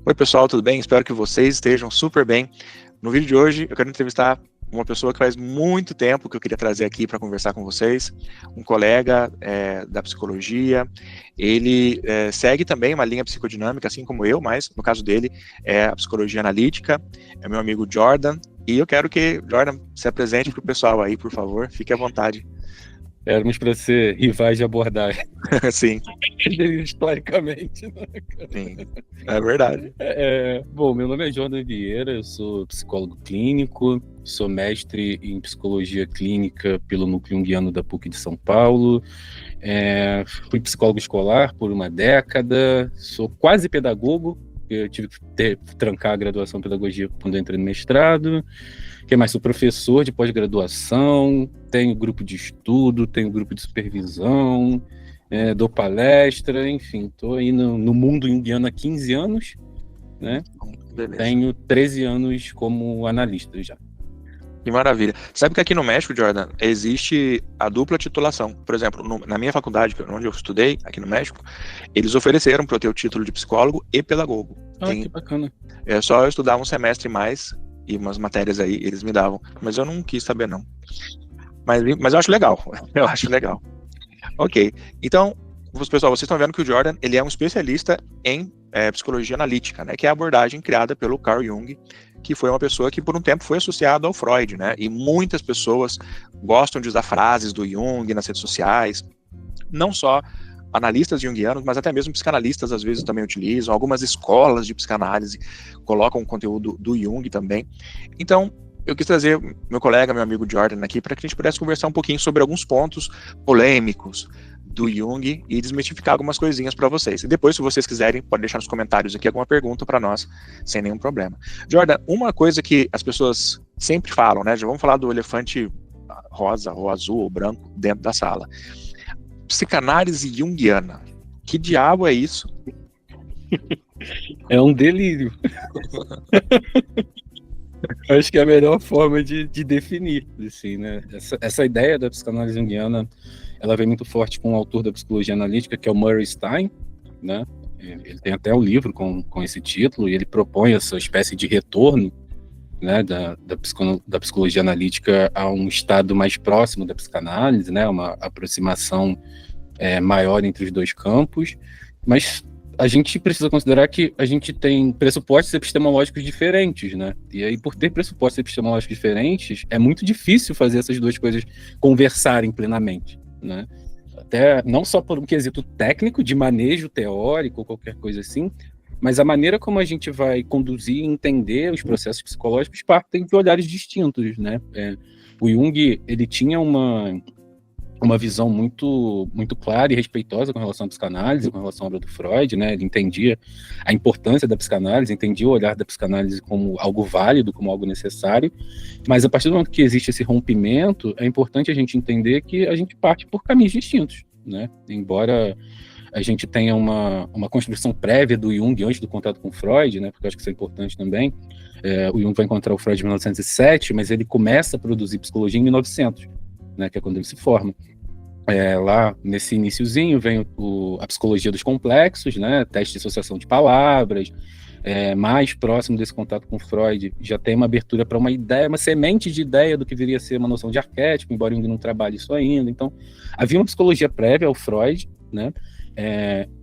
Oi pessoal, tudo bem? Espero que vocês estejam super bem. No vídeo de hoje eu quero entrevistar uma pessoa que faz muito tempo que eu queria trazer aqui para conversar com vocês, um colega da psicologia. Ele segue também uma linha psicodinâmica, assim como eu, mas no caso dele é a psicologia analítica, é meu amigo Jordan, e eu quero que Jordan se apresente para o pessoal aí, por favor, fique à vontade. Éramos para ser rivais de abordagem. Sim. Historicamente. Né, sim, é verdade. Bom, meu nome é Jordan Vieira, eu sou psicólogo clínico, sou mestre em psicologia clínica pelo Núcleo Junguiano da PUC de São Paulo, fui psicólogo escolar por uma década, sou quase pedagogo, eu tive que trancar a graduação em pedagogia quando eu entrei no mestrado. Que mais? Sou professor de pós-graduação, tenho grupo de estudo, tenho grupo de supervisão, dou palestra, enfim, estou aí no mundo junguiano há 15 anos, né? Beleza. Tenho 13 anos como analista já. Que maravilha. Sabe que aqui no México, Jordan, existe a dupla titulação. Por exemplo, na minha faculdade, onde eu estudei, aqui no México, eles ofereceram para eu ter o título de psicólogo e pedagogo. Que bacana. É só eu estudar um semestre mais e umas matérias aí eles me davam. Mas eu não quis saber, não. Mas eu acho legal. Eu acho legal. Ok. Então, pessoal, vocês estão vendo que o Jordan, ele é um especialista em psicologia analítica, né? Que é a abordagem criada pelo Carl Jung, que foi uma pessoa que por um tempo foi associada ao Freud, né? E muitas pessoas gostam de usar frases do Jung nas redes sociais. Não só analistas junguianos, mas até mesmo psicanalistas às vezes também utilizam, algumas escolas de psicanálise colocam conteúdo do Jung também. Então, eu quis trazer meu colega, meu amigo Jordan aqui, para que a gente pudesse conversar um pouquinho sobre alguns pontos polêmicos do Jung e desmistificar algumas coisinhas para vocês. E depois, se vocês quiserem, pode deixar nos comentários aqui alguma pergunta para nós, sem nenhum problema. Jordan, uma coisa que as pessoas sempre falam, né? Já vamos falar do elefante rosa, ou azul, ou branco dentro da sala. Psicanálise junguiana. Que diabo é isso? É um delírio. Acho que é a melhor forma de definir, assim, né? Essa ideia da psicanálise junguiana, ela vem muito forte com o autor da psicologia analítica, que é o Murray Stein, né? Ele tem até um livro com esse título, e ele propõe essa espécie de retorno, né, da psicologia analítica a um estado mais próximo da psicanálise, né, uma aproximação maior entre os dois campos, mas a gente precisa considerar que a gente tem pressupostos epistemológicos diferentes, né, e aí por ter pressupostos epistemológicos diferentes, é muito difícil fazer essas duas coisas conversarem plenamente, né, até não só por um quesito técnico, de manejo teórico ou qualquer coisa assim, mas a maneira como a gente vai conduzir e entender os processos psicológicos partem de olhares distintos, né? O Jung, ele tinha uma visão muito, muito clara e respeitosa com relação à psicanálise, com relação à obra do Freud, né? Ele entendia a importância da psicanálise, entendia o olhar da psicanálise como algo válido, como algo necessário, mas a partir do momento que existe esse rompimento, é importante a gente entender que a gente parte por caminhos distintos, né? Embora a gente tenha uma construção prévia do Jung antes do contato com Freud, né, porque eu acho que isso é importante também. O Jung vai encontrar o Freud em 1907, mas ele começa a produzir psicologia em 1900, né, que é quando ele se forma. Lá, nesse iniciozinho, vem a psicologia dos complexos, né, teste de associação de palavras, mais próximo desse contato com Freud, já tem uma abertura para uma ideia, uma semente de ideia do que viria a ser uma noção de arquétipo, embora Jung não trabalhe isso ainda. Então, havia uma psicologia prévia ao Freud, né,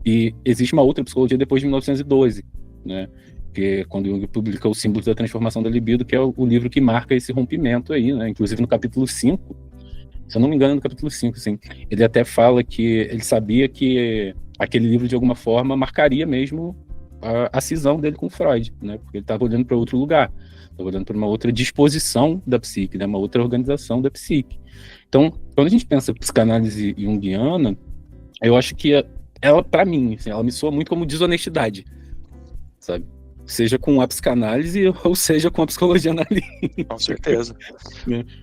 e existe uma outra psicologia depois de 1912, né, que é quando Jung publica o Símbolos da Transformação da Libido, que é o livro que marca esse rompimento aí, né, inclusive no capítulo 5, se eu não me engano, no capítulo 5, sim, ele até fala que ele sabia que aquele livro, de alguma forma, marcaria mesmo a cisão dele com Freud, né, porque ele estava olhando para outro lugar, estava olhando para uma outra disposição da psique, né, uma outra organização da psique. Então, quando a gente pensa psicanálise junguiana, eu acho que ela, para mim, assim, ela me soa muito como desonestidade, sabe? Seja com a psicanálise ou seja com a psicologia analítica. Com certeza.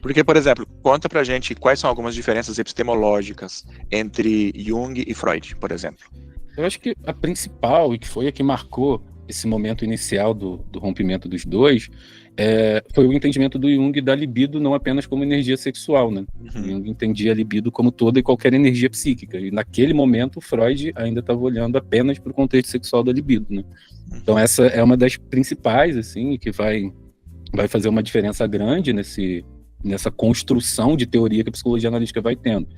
Porque, por exemplo, conta pra gente quais são algumas diferenças epistemológicas entre Jung e Freud, por exemplo. Eu acho que a principal, e que foi a que marcou esse momento inicial do rompimento dos dois, foi o entendimento do Jung da libido não apenas como energia sexual, né? O Jung entendia a libido como toda e qualquer energia psíquica, e naquele momento o Freud ainda estava olhando apenas para o contexto sexual da libido, né? Então essa é uma das principais, assim, que vai fazer uma diferença grande nessa construção de teoria que a psicologia analítica vai tendo,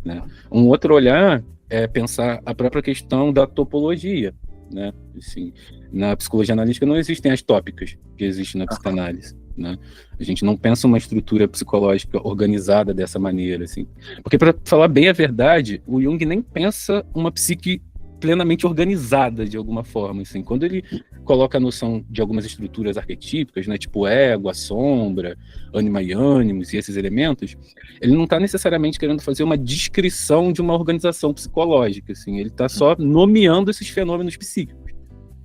né? Um outro olhar é pensar a própria questão da topologia, né? Assim, na psicologia analítica não existem as tópicas que existem na psicanálise, né? A gente não pensa uma estrutura psicológica organizada dessa maneira, assim. Porque, para falar bem a verdade, o Jung nem pensa uma psique plenamente organizada de alguma forma, assim. Quando ele coloca a noção de algumas estruturas arquetípicas, né, tipo ego, a sombra, ânima e ânimos e esses elementos, ele não está necessariamente querendo fazer uma descrição de uma organização psicológica, assim. Ele está só nomeando esses fenômenos psíquicos,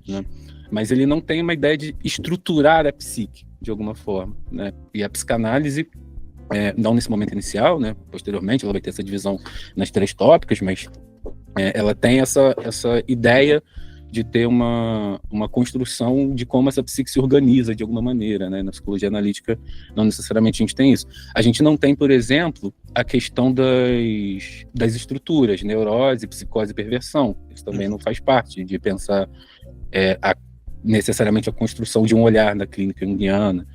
né? Mas ele não tem uma ideia de estruturar a psique de alguma forma, né? E a psicanálise, não nesse momento inicial, né? Posteriormente ela vai ter essa divisão nas 3 tópicas, mas ela tem essa ideia de ter uma construção de como essa psique se organiza de alguma maneira, né? Na psicologia analítica não necessariamente a gente tem isso. A gente não tem, por exemplo, a questão das estruturas, neurose, psicose e perversão. Isso também não faz parte de pensar necessariamente a construção de um olhar na clínica junguiana,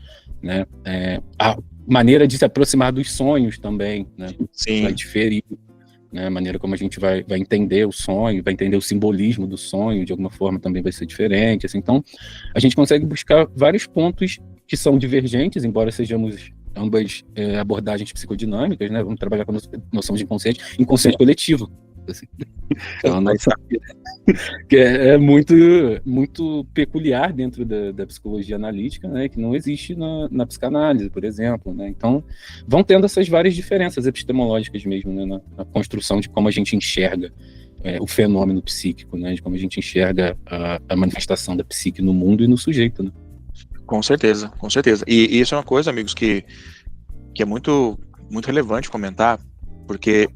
né? A maneira de se aproximar dos sonhos também, né? Sim. Vai diferir, né? A maneira como a gente vai entender o sonho, vai entender o simbolismo do sonho, de alguma forma também vai ser diferente, assim. Então, a gente consegue buscar vários pontos que são divergentes, embora sejamos ambas abordagens psicodinâmicas, né? Vamos trabalhar com a noção de inconsciente coletivo, assim. Então, que é muito, muito peculiar dentro da psicologia analítica, né, que não existe na psicanálise, por exemplo, né? Então, vão tendo essas várias diferenças epistemológicas mesmo, né, na construção de como a gente enxerga o fenômeno psíquico, né, de como a gente enxerga a manifestação da psique no mundo e no sujeito, né? Com certeza, com certeza. E isso é uma coisa, amigos, que é muito, muito relevante comentar, porque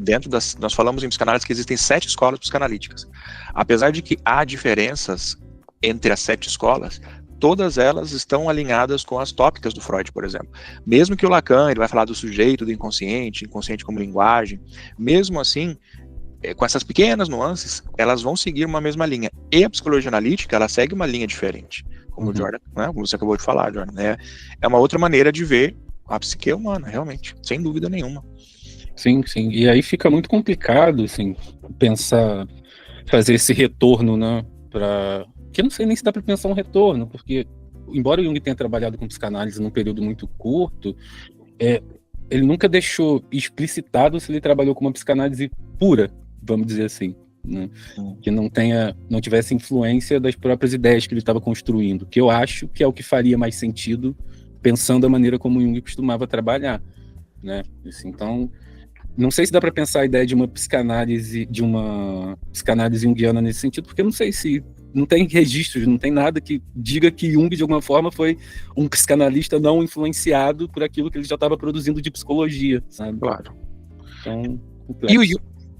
nós falamos em psicanálise que existem 7 escolas psicanalíticas. Apesar de que há diferenças entre as 7 escolas, todas elas estão alinhadas com as tópicas do Freud, por exemplo. Mesmo que o Lacan ele vai falar do sujeito, do inconsciente como linguagem, mesmo assim, com essas pequenas nuances, elas vão seguir uma mesma linha. E a psicologia analítica, ela segue uma linha diferente, como o Jordan, né, como você acabou de falar, Jordan. É uma outra maneira de ver a psique humana, realmente, sem dúvida nenhuma. Sim, sim. E aí fica muito complicado, assim, fazer esse retorno, né, que eu não sei nem se dá para pensar um retorno, porque, embora o Jung tenha trabalhado com psicanálise num período muito curto, ele nunca deixou explicitado se ele trabalhou com uma psicanálise pura, vamos dizer assim, né, que não tivesse influência das próprias ideias que ele estava construindo, que eu acho que é o que faria mais sentido, pensando a maneira como o Jung costumava trabalhar, né? Assim, então, não sei se dá para pensar a ideia de uma psicanálise junguiana nesse sentido, porque eu não sei se não tem registros, não tem nada que diga que Jung de alguma forma foi um psicanalista não influenciado por aquilo que ele já estava produzindo de psicologia, sabe? Claro. Então, e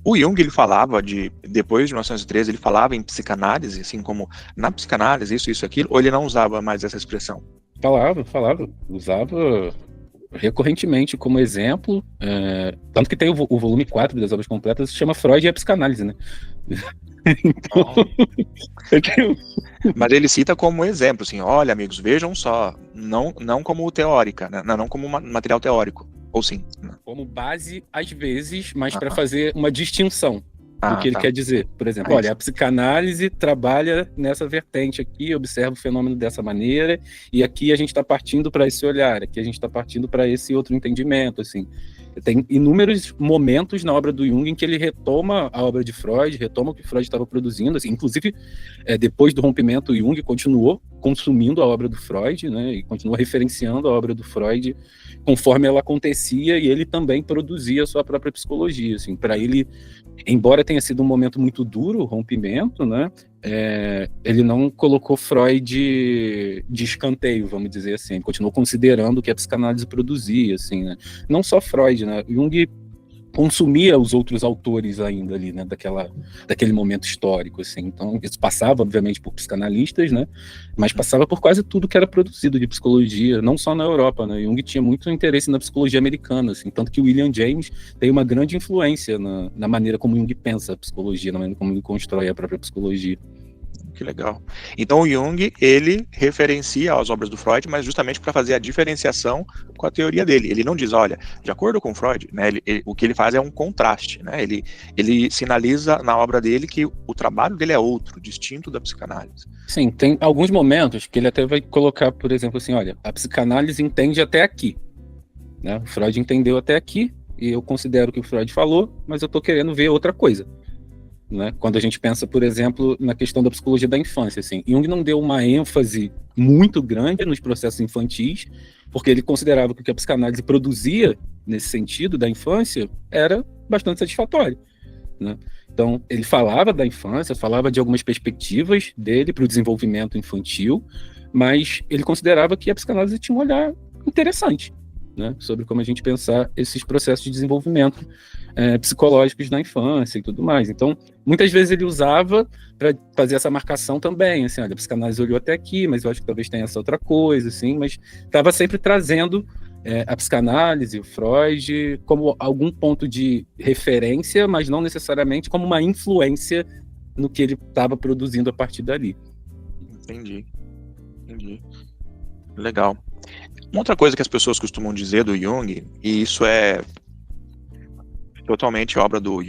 o Jung, ele falava depois de 1913, ele falava em psicanálise, assim como na psicanálise, isso, aquilo, ou ele não usava mais essa expressão? Falava, usava recorrentemente como exemplo, tanto que tem o volume 4 das obras completas, se chama Freud e a Psicanálise, né? Então, mas ele cita como exemplo, assim, olha, amigos, vejam só, não como teórica, né? não como material teórico, ou sim? Como base, às vezes, mas para fazer uma distinção do que ele tá. quer dizer. Por exemplo, olha, a psicanálise trabalha nessa vertente aqui, observa o fenômeno dessa maneira, e aqui a gente está partindo para esse olhar, aqui a gente está partindo para esse outro entendimento, assim. Tem inúmeros momentos na obra do Jung em que ele retoma a obra de Freud, retoma o que Freud estava produzindo, assim, inclusive depois do rompimento, o Jung continuou consumindo a obra do Freud, né, e continuou referenciando a obra do Freud conforme ela acontecia, e ele também produzia a sua própria psicologia, assim. Para ele, embora tenha sido um momento muito duro, o rompimento, né, ele não colocou Freud de escanteio, vamos dizer assim. Ele continuou considerando o que a psicanálise produzia, assim, né? Não só Freud, né? Jung consumia os outros autores ainda ali, né, daquele momento histórico, assim. Então, isso passava, obviamente, por psicanalistas, né, mas passava por quase tudo que era produzido de psicologia, não só na Europa, né. Jung tinha muito interesse na psicologia americana, assim, tanto que o William James tem uma grande influência na maneira como Jung pensa a psicologia, na maneira como ele constrói a própria psicologia. Que legal. Então o Jung, ele referencia as obras do Freud, mas justamente para fazer a diferenciação com a teoria dele. Ele não diz, olha, de acordo com Freud, né, o que ele faz é um contraste, né, ele sinaliza na obra dele que o trabalho dele é outro, distinto da psicanálise. Sim, tem alguns momentos que ele até vai colocar, por exemplo, assim, olha, a psicanálise entende até aqui, né, o Freud entendeu até aqui, e eu considero que o Freud falou, mas eu estou querendo ver outra coisa. Né? Quando a gente pensa, por exemplo, na questão da psicologia da infância, assim, Jung não deu uma ênfase muito grande nos processos infantis, porque ele considerava que o que a psicanálise produzia nesse sentido da infância era bastante satisfatório, né? Então, ele falava da infância, falava de algumas perspectivas dele para o desenvolvimento infantil, mas ele considerava que a psicanálise tinha um olhar interessante, né, sobre como a gente pensar esses processos de desenvolvimento psicológicos na infância e tudo mais. Então, muitas vezes ele usava para fazer essa marcação também, assim, olha, a psicanálise olhou até aqui, mas eu acho que talvez tenha essa outra coisa, assim, mas estava sempre trazendo a psicanálise, o Freud, como algum ponto de referência, mas não necessariamente como uma influência no que ele estava produzindo a partir dali. Entendi. Legal. Uma outra coisa que as pessoas costumam dizer do Jung, e isso é totalmente obra do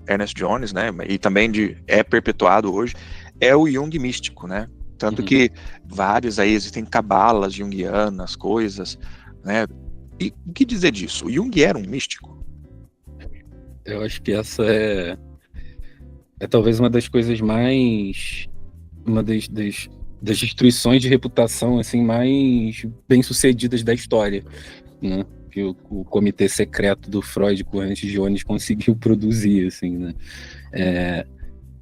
Ernest Jones, né, e também é perpetuado hoje, é o Jung místico, né, tanto que vários aí existem cabalas junguianas, coisas, né, e o que dizer disso? O Jung era um místico? Eu acho que essa é talvez uma das coisas mais, uma das destruições de reputação, assim, mais bem-sucedidas da história, né, que o comitê secreto do Freud com o Ernest Jones conseguiu produzir, assim, né.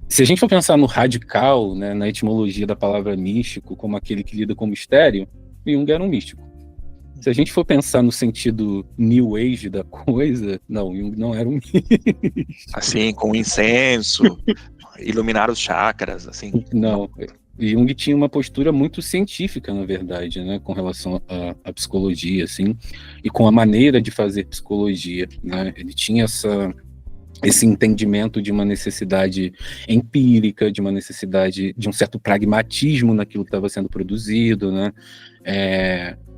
Se a gente for pensar no radical, né, na etimologia da palavra místico, como aquele que lida com o mistério, Jung era um místico. Se a gente for pensar no sentido New Age da coisa, não, Jung não era um místico. Assim, com incenso, iluminar os chakras, assim. Não, Jung tinha uma postura muito científica, na verdade, né, com relação à psicologia, assim, e com a maneira de fazer psicologia, né. Ele tinha esse entendimento de uma necessidade empírica, de uma necessidade de um certo pragmatismo naquilo que estava sendo produzido, né.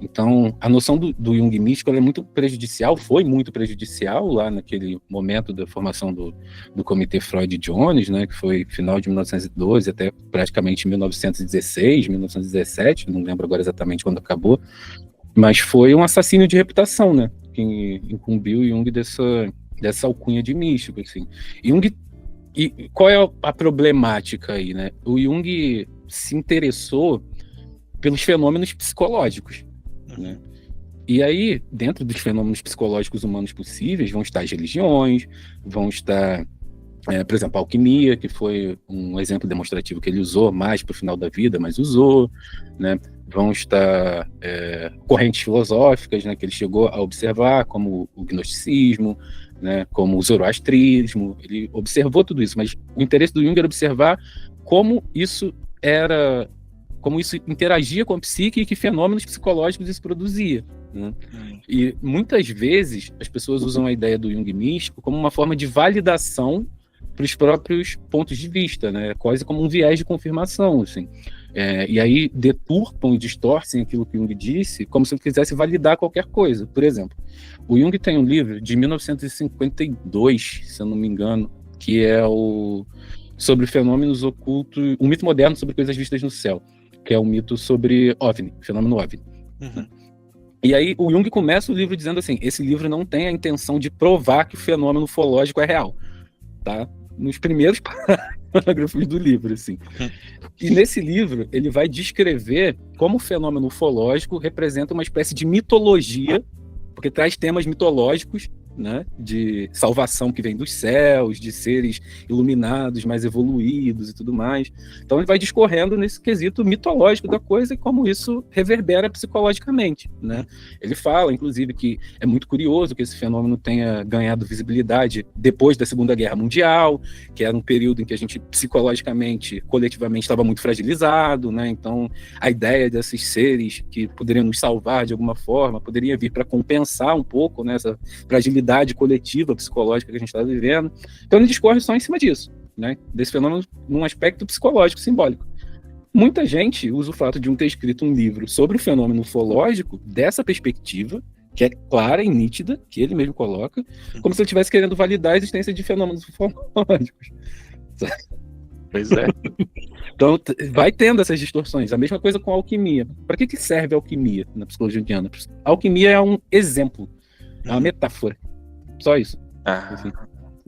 Então, a noção do Jung místico ela é muito prejudicial, foi muito prejudicial lá naquele momento da formação do Comitê Freud-Jones, né, que foi final de 1912 até praticamente 1916, 1917, não lembro agora exatamente quando acabou, mas foi um assassínio de reputação, né, que incumbiu o Jung dessa alcunha de místico, assim. Jung, e qual é a problemática aí, né? O Jung se interessou pelos fenômenos psicológicos, né? E aí, dentro dos fenômenos psicológicos humanos possíveis, vão estar as religiões, vão estar, por exemplo, a alquimia, que foi um exemplo demonstrativo que ele usou mais para o final da vida, mas usou, né? Vão estar correntes filosóficas, né, que ele chegou a observar, como o gnosticismo, né, como o zoroastrismo. Ele observou tudo isso, mas o interesse do Jung era observar como isso interagia com a psique e que fenômenos psicológicos isso produzia, né? E muitas vezes as pessoas usam a ideia do Jung místico como uma forma de validação para os próprios pontos de vista, né? Quase como um viés de confirmação, assim. E aí deturpam e distorcem aquilo que Jung disse como se ele quisesse validar qualquer coisa. Por exemplo, o Jung tem um livro de 1952, se eu não me engano, que é sobre fenômenos ocultos, um mito moderno sobre coisas vistas no céu, que é um mito sobre OVNI, fenômeno OVNI. E aí o Jung começa o livro dizendo assim, esse livro não tem a intenção de provar que o fenômeno ufológico é real, tá? Nos primeiros parágrafos do livro, assim. E nesse livro, ele vai descrever como o fenômeno ufológico representa uma espécie de mitologia, porque traz temas mitológicos né, de salvação que vem dos céus, de seres iluminados, mais evoluídos e tudo mais. Então ele vai discorrendo nesse quesito mitológico da coisa e como isso reverbera psicologicamente, né? Ele fala, inclusive, que é muito curioso que esse fenômeno tenha ganhado visibilidade depois da Segunda Guerra Mundial, que era um período em que a gente psicologicamente, coletivamente, estava muito fragilizado, né? Então a ideia desses seres que poderiam nos salvar de alguma forma poderia vir para compensar um pouco, né, essa fragilidade coletiva, psicológica que a gente está vivendo. Então ele discorre só em cima disso, né? Desse fenômeno num aspecto psicológico, simbólico. Muita gente usa o fato de ter escrito um livro sobre o fenômeno ufológico dessa perspectiva, que é clara e nítida, que ele mesmo coloca, como se ele estivesse querendo validar a existência de fenômenos ufológicos. Pois é. Então vai tendo essas distorções. A mesma coisa com a alquimia. Para que serve a alquimia na psicologia junguiana? A alquimia é um exemplo, é uma metáfora. Só isso. Assim.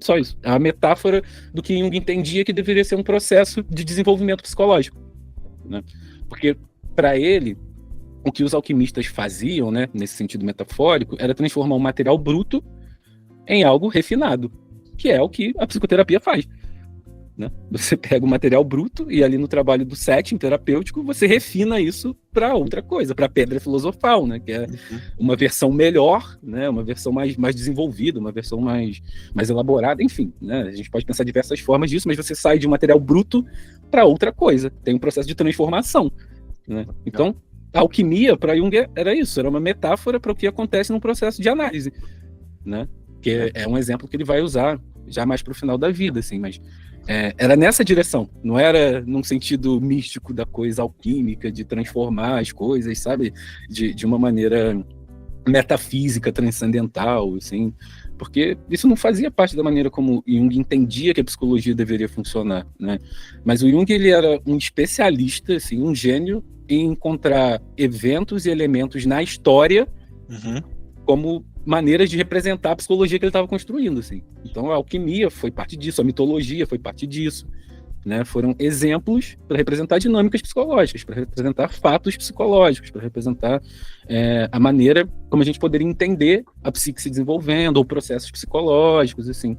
Só isso. É uma metáfora do que Jung entendia que deveria ser um processo de desenvolvimento psicológico, né? Porque, para ele, o que os alquimistas faziam, né, nesse sentido metafórico, era transformar um material bruto em algo refinado, que é o que a psicoterapia faz, né? Você pega o material bruto e ali no trabalho do setting terapêutico você refina isso para outra coisa, para a pedra filosofal, né? Que é uma versão melhor, né? Uma versão mais desenvolvida, uma versão mais elaborada, enfim, né? A gente pode pensar diversas formas disso, mas você sai de um material bruto para outra coisa, tem um processo de transformação, né? Então a alquimia para Jung era isso, era uma metáfora para o que acontece num processo de análise, né? Que é um exemplo que ele vai usar já mais para o final da vida, assim, mas era nessa direção, não era num sentido místico da coisa alquímica, de transformar as coisas, sabe, de uma maneira metafísica, transcendental, assim, porque isso não fazia parte da maneira como Jung entendia que a psicologia deveria funcionar, né? Mas o Jung, ele era um especialista, assim, um gênio em encontrar eventos e elementos na história como maneiras de representar a psicologia que ele estava construindo, assim. Então a alquimia foi parte disso, a mitologia foi parte disso, né? Foram exemplos para representar dinâmicas psicológicas, para representar fatos psicológicos, para representar a maneira como a gente poderia entender a psique se desenvolvendo, ou processos psicológicos, assim.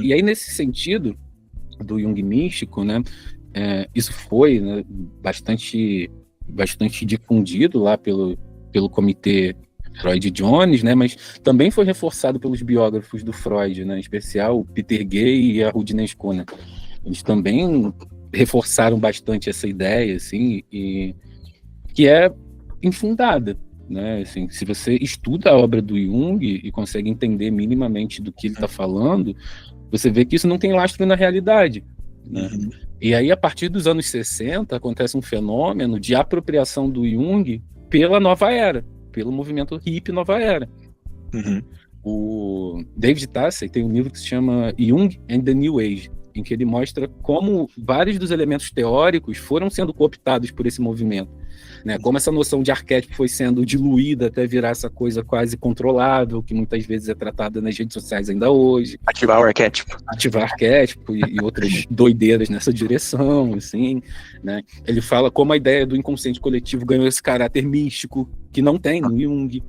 E aí, nesse sentido do Jung místico, né, isso foi, né, bastante difundido lá pelo comitê Freud e Jones, né, mas também foi reforçado pelos biógrafos do Freud, né, em especial o Peter Gay e a Rudinesco, né. Eles também reforçaram bastante essa ideia, assim, e que é infundada, né, assim, se você estuda a obra do Jung e consegue entender minimamente do que ele está falando, você vê que isso não tem lastro na realidade, né. E aí, a partir dos anos 60, acontece um fenômeno de apropriação do Jung pela nova era, pelo movimento hippie nova era. O David Tasser tem um livro que se chama Jung and the New Age, em que ele mostra como vários dos elementos teóricos foram sendo cooptados por esse movimento, né? Como essa noção de arquétipo foi sendo diluída até virar essa coisa quase controlável, que muitas vezes é tratada nas redes sociais ainda hoje. Ativar o arquétipo. Ativar arquétipo e outras doideiras nessa direção, assim, né? Ele fala como a ideia do inconsciente coletivo ganhou esse caráter místico, que não tem no Jung.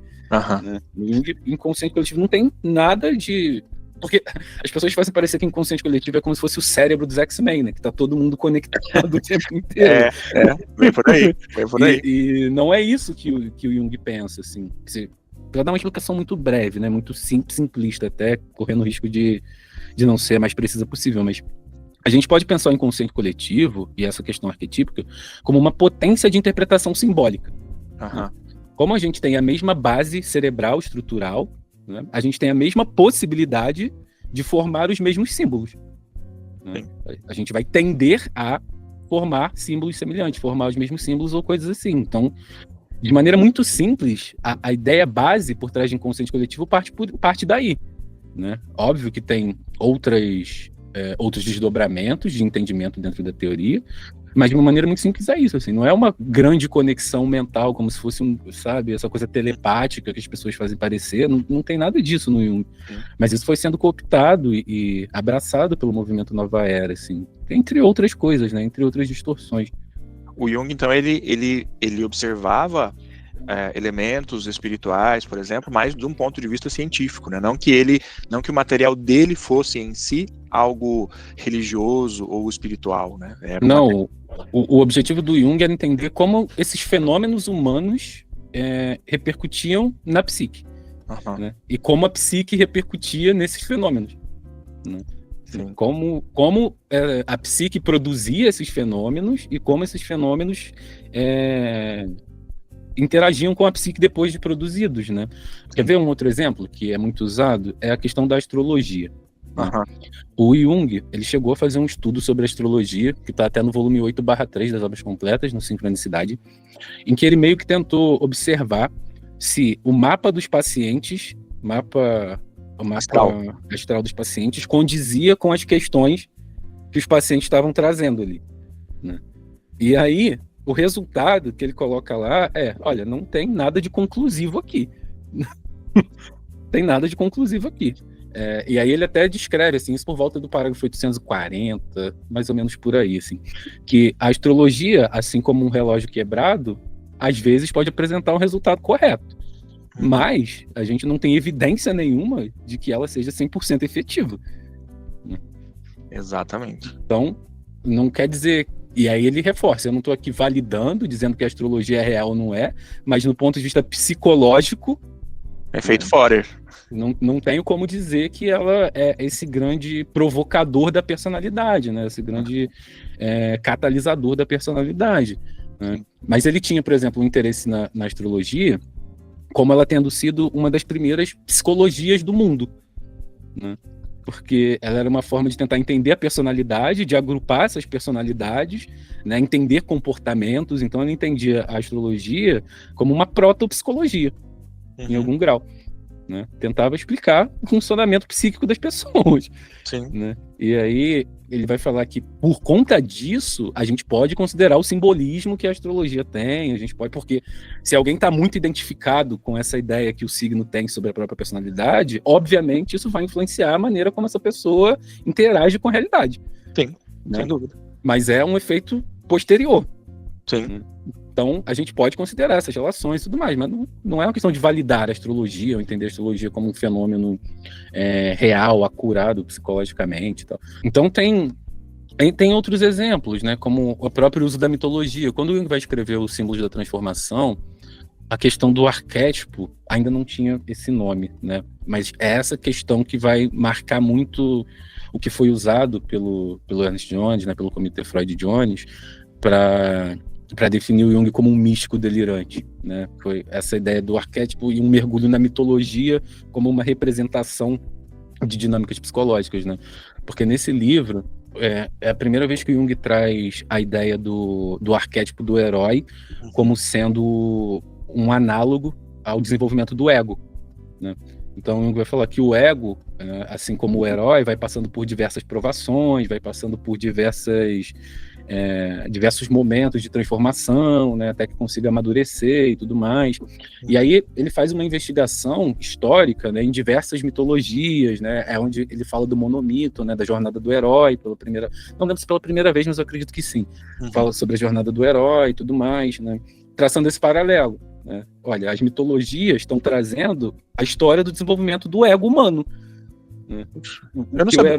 Né? No Jung, inconsciente coletivo não tem nada de... Porque as pessoas fazem parecer que inconsciente coletivo é como se fosse o cérebro dos X-Men, né? Que tá todo mundo conectado o tempo inteiro. Vem por aí. E não é isso que o Jung pensa, assim. Para dar uma explicação muito breve, né? Muito simplista, até correndo o risco de não ser a mais precisa possível, mas a gente pode pensar o inconsciente coletivo e essa questão arquetípica como uma potência de interpretação simbólica. Né? Como a gente tem a mesma base cerebral, estrutural, né? A gente tem a mesma possibilidade de formar os mesmos símbolos. Né? A gente vai tender a formar símbolos semelhantes, formar os mesmos símbolos ou coisas assim. Então, de maneira muito simples, a ideia base por trás de inconsciente coletivo parte daí. Né? Óbvio que tem outros desdobramentos de entendimento dentro da teoria, mas de uma maneira muito simples é isso, assim, não é uma grande conexão mental, como se fosse, sabe, essa coisa telepática que as pessoas fazem parecer, não tem nada disso no Jung. Mas isso foi sendo cooptado e abraçado pelo movimento Nova Era, assim, entre outras coisas, né, entre outras distorções. O Jung, então, ele observava elementos espirituais, por exemplo, mas de um ponto de vista científico, né? Não que o material dele fosse em si algo religioso ou espiritual, né? Não, o objetivo do Jung era entender como esses fenômenos humanos repercutiam na psique, né? E como a psique repercutia nesses fenômenos, né? Como a psique produzia esses fenômenos e como esses fenômenos interagiam com a psique depois de produzidos, né? Quer ver um outro exemplo que é muito usado? É a questão da astrologia. Né? O Jung, ele chegou a fazer um estudo sobre astrologia, que está até no volume 8/3 das Obras Completas, no Sincronicidade, em que ele meio que tentou observar se o mapa dos pacientes, o mapa astral dos pacientes, condizia com as questões que os pacientes estavam trazendo ali, né? E aí, o resultado que ele coloca lá olha, não tem nada de conclusivo aqui. Tem nada de conclusivo aqui. E aí ele até descreve, assim, isso por volta do parágrafo 840, mais ou menos por aí, assim, que a astrologia, assim como um relógio quebrado, às vezes pode apresentar um resultado correto, mas a gente não tem evidência nenhuma de que ela seja 100% efetiva. Exatamente. Então, não quer dizer... E aí ele reforça, eu não estou aqui validando, dizendo que a astrologia é real ou não é, mas no ponto de vista psicológico... Efeito Forer. Não tenho como dizer que ela é esse grande provocador da personalidade, né? Esse grande catalisador da personalidade. Né? Mas ele tinha, por exemplo, um interesse na astrologia, como ela tendo sido uma das primeiras psicologias do mundo. Né? Porque ela era uma forma de tentar entender a personalidade, de agrupar essas personalidades, né? Entender comportamentos. Então ele entendia a astrologia como uma protopsicologia, em algum grau. Né? Tentava explicar o funcionamento psíquico das pessoas. Sim. Né? E aí ele vai falar que por conta disso a gente pode considerar o simbolismo que a astrologia tem, a gente pode, porque se alguém está muito identificado com essa ideia que o signo tem sobre a própria personalidade, obviamente isso vai influenciar a maneira como essa pessoa interage com a realidade. Sim, né? Sem dúvida. Mas é um efeito posterior. Sim. Né? Então, a gente pode considerar essas relações e tudo mais, mas não é uma questão de validar a astrologia ou entender a astrologia como um fenômeno real, acurado psicologicamente e tal. Então, tem outros exemplos, né, como o próprio uso da mitologia. Quando o Jung vai escrever os símbolos da transformação, a questão do arquétipo ainda não tinha esse nome, né? Mas é essa questão que vai marcar muito o que foi usado pelo Ernest Jones, né, pelo Comitê Freud Jones, para definir o Jung como um místico delirante, né? Foi essa ideia do arquétipo e um mergulho na mitologia como uma representação de dinâmicas psicológicas, né? Porque nesse livro é a primeira vez que o Jung traz a ideia do arquétipo do herói como sendo um análogo ao desenvolvimento do ego, né? Então o Jung vai falar que o ego, assim como o herói, vai passando por diversas provações, vai passando por diversos momentos de transformação, né, até que consiga amadurecer e tudo mais. E aí ele faz uma investigação histórica, né, em diversas mitologias, né, onde ele fala do monomito, né, da jornada do herói, não lembro se pela primeira vez, mas eu acredito que sim. Fala sobre a jornada do herói e tudo mais, né, traçando esse paralelo. Né. Olha, as mitologias estão trazendo a história do desenvolvimento do ego humano. Né. Eu não sabia.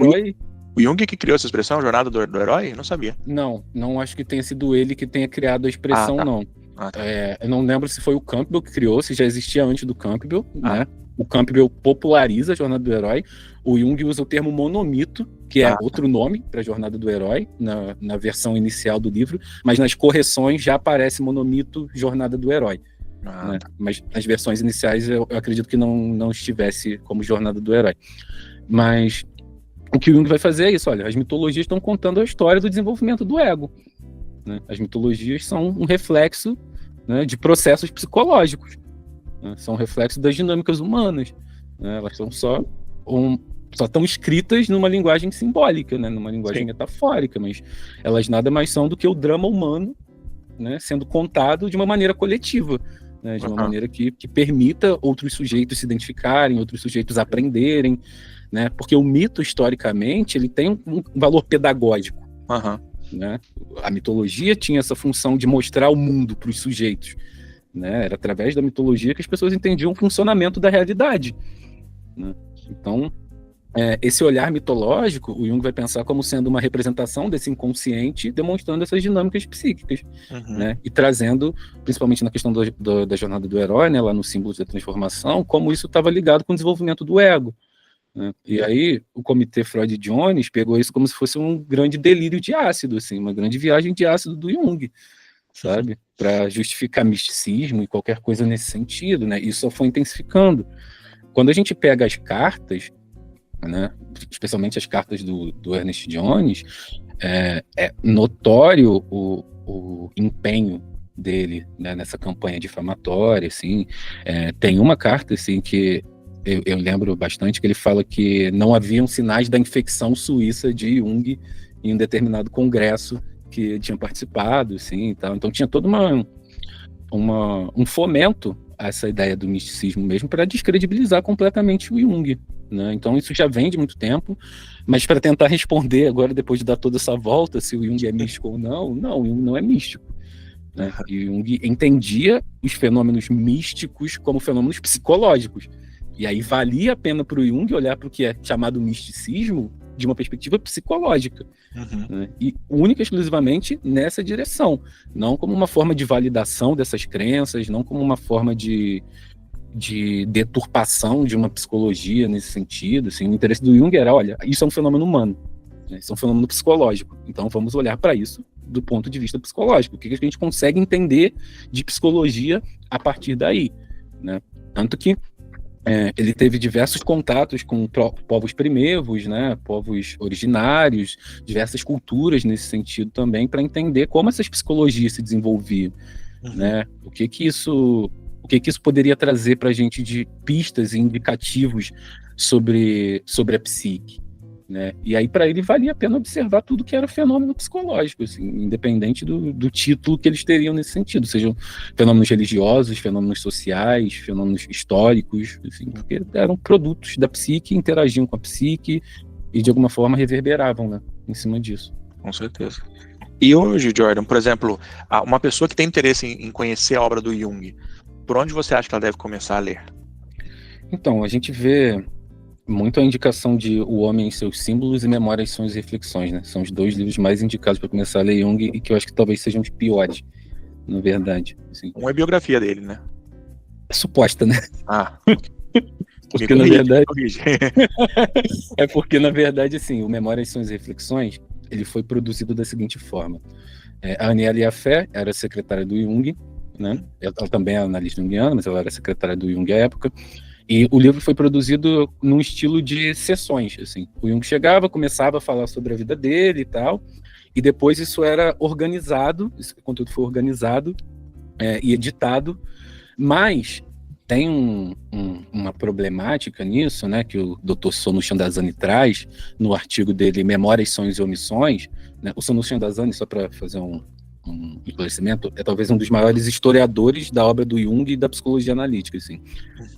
O Jung que criou essa expressão, jornada do herói? Eu não sabia. Não acho que tenha sido ele que tenha criado a expressão, tá. não. Tá. Eu não lembro se foi o Campbell que criou, se já existia antes do Campbell, né? O Campbell populariza a jornada do herói. O Jung usa o termo monomito, que é outro nome para a jornada do herói, na versão inicial do livro, mas nas correções já aparece monomito, jornada do herói. Né? Mas nas versões iniciais eu acredito que não estivesse como jornada do herói. Mas o que o Jung vai fazer é isso, olha, as mitologias estão contando a história do desenvolvimento do ego. Né? As mitologias são um reflexo, né, de processos psicológicos, né? São um reflexo das dinâmicas humanas. Né? Elas são só estão escritas numa linguagem simbólica, né? Numa linguagem metafórica, mas elas nada mais são do que o drama humano, né, sendo contado de uma maneira coletiva. Né, de uma maneira que permita outros sujeitos se identificarem, outros sujeitos aprenderem, né, porque o mito, historicamente, ele tem um valor pedagógico. Né? A mitologia tinha essa função de mostrar o mundo para os sujeitos. né? Era através da mitologia que as pessoas entendiam o funcionamento da realidade, né? Então, esse olhar mitológico, o Jung vai pensar como sendo uma representação desse inconsciente, demonstrando essas dinâmicas psíquicas, né? E trazendo, principalmente na questão da jornada do herói, né? Lá no símbolo da transformação, como isso estava ligado com o desenvolvimento do ego, né? E aí o comitê Freud-Jones pegou isso como se fosse um grande delírio de ácido, assim, uma grande viagem de ácido do Jung, sabe? Para justificar misticismo e qualquer coisa nesse sentido, né? Isso só foi intensificando. Quando a gente pega as cartas, né, especialmente as cartas do Ernest Jones, é notório o empenho dele, né, nessa campanha difamatória, assim. Tem uma carta assim que eu lembro bastante, que ele fala que não haviam sinais da infecção suíça de Jung em um determinado congresso que tinha participado, assim, e tal. Então tinha todo um fomento a essa ideia do misticismo mesmo, para descredibilizar completamente o Jung, né? Então isso já vem de muito tempo, mas para tentar responder agora, depois de dar toda essa volta, se o Jung é místico ou não, o Jung não é místico, né? E o Jung entendia os fenômenos místicos como fenômenos psicológicos, e aí valia a pena para o Jung olhar para o que é chamado misticismo de uma perspectiva psicológica, né? E única e exclusivamente nessa direção, não como uma forma de validação dessas crenças, não como uma forma de deturpação de uma psicologia nesse sentido, assim. O interesse do Jung era, olha, isso é um fenômeno humano, né? Isso é um fenômeno psicológico, então vamos olhar para isso do ponto de vista psicológico, o que a gente consegue entender de psicologia a partir daí, né? Tanto que ele teve diversos contatos com povos primevos, né, povos originários, diversas culturas nesse sentido também, para entender como essas psicologias se desenvolviam, né? O que isso poderia trazer para a gente de pistas e indicativos sobre a psique, né? E aí para ele valia a pena observar tudo que era fenômeno psicológico, assim, independente do título que eles teriam nesse sentido, sejam fenômenos religiosos, fenômenos sociais, fenômenos históricos, assim, porque eram produtos da psique, interagiam com a psique e de alguma forma reverberavam, né, em cima disso. Com certeza. E hoje, Jordan, por exemplo, uma pessoa que tem interesse em conhecer a obra do Jung, por onde você acha que ela deve começar a ler? Então, a gente vê muito a indicação de O Homem e Seus Símbolos e Memórias, Sonhos e Reflexões, né? São os dois livros mais indicados para começar a ler Jung e que eu acho que talvez sejam os piores, na verdade. Assim. Uma é biografia dele, né? É suposta, né? Porque na verdade porque na verdade, assim, o Memórias, Sonhos e Reflexões, ele foi produzido da seguinte forma: a Aniela Jaffe era secretária do Jung, né? Ela também é analista junguiana, mas ela era secretária do Jung à época. E o livro foi produzido num estilo de sessões, assim. O Jung chegava, começava a falar sobre a vida dele e tal, e depois isso era organizado, esse conteúdo foi organizado e editado, mas tem uma problemática nisso, né, que o Dr. Sonu Chandazani traz no artigo dele Memórias, Sonhos e Omissões, né? O Sonu Chandazani, só para fazer um esclarecimento, é talvez um dos maiores historiadores da obra do Jung e da psicologia analítica, assim,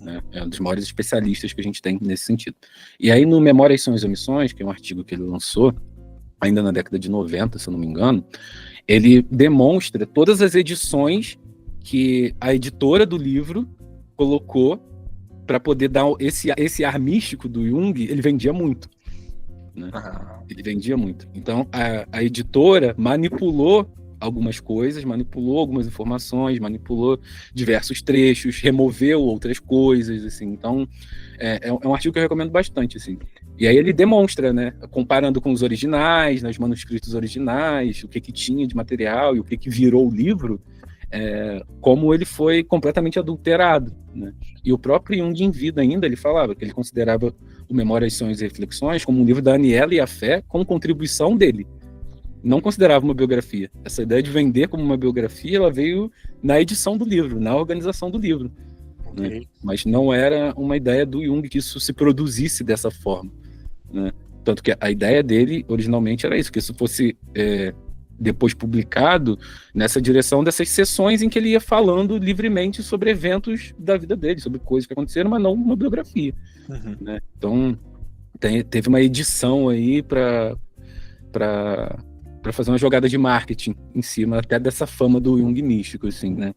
né? É um dos maiores especialistas que a gente tem nesse sentido. E aí no Memórias, Sonhos e Omissões, que é um artigo que ele lançou ainda na década de 90, se eu não me engano, ele demonstra todas as edições que a editora do livro colocou para poder dar esse ar místico do Jung. Ele vendia muito, né? Ele vendia muito. Então a editora manipulou algumas coisas, manipulou algumas informações, manipulou diversos trechos, removeu outras coisas, assim. Então é um artigo que eu recomendo bastante, assim. E aí ele demonstra, né, comparando com os originais, né, os manuscritos originais, o que tinha de material e o que virou o livro, como ele foi completamente adulterado, né? E o próprio Jung, em vida ainda, ele falava que ele considerava o Memórias, Sonhos e Reflexões como um livro da Aniela Jaffe com contribuição dele. Não considerava uma biografia. Essa ideia de vender como uma biografia, ela veio na edição do livro, na organização do livro. Okay. Né? Mas não era uma ideia do Jung que isso se produzisse dessa forma, né? Tanto que a ideia dele, originalmente, era isso, que isso fosse depois publicado nessa direção dessas sessões em que ele ia falando livremente sobre eventos da vida dele, sobre coisas que aconteceram, mas não uma biografia. Né? Então, teve uma edição aí para fazer uma jogada de marketing em cima até dessa fama do Jung místico, assim, né?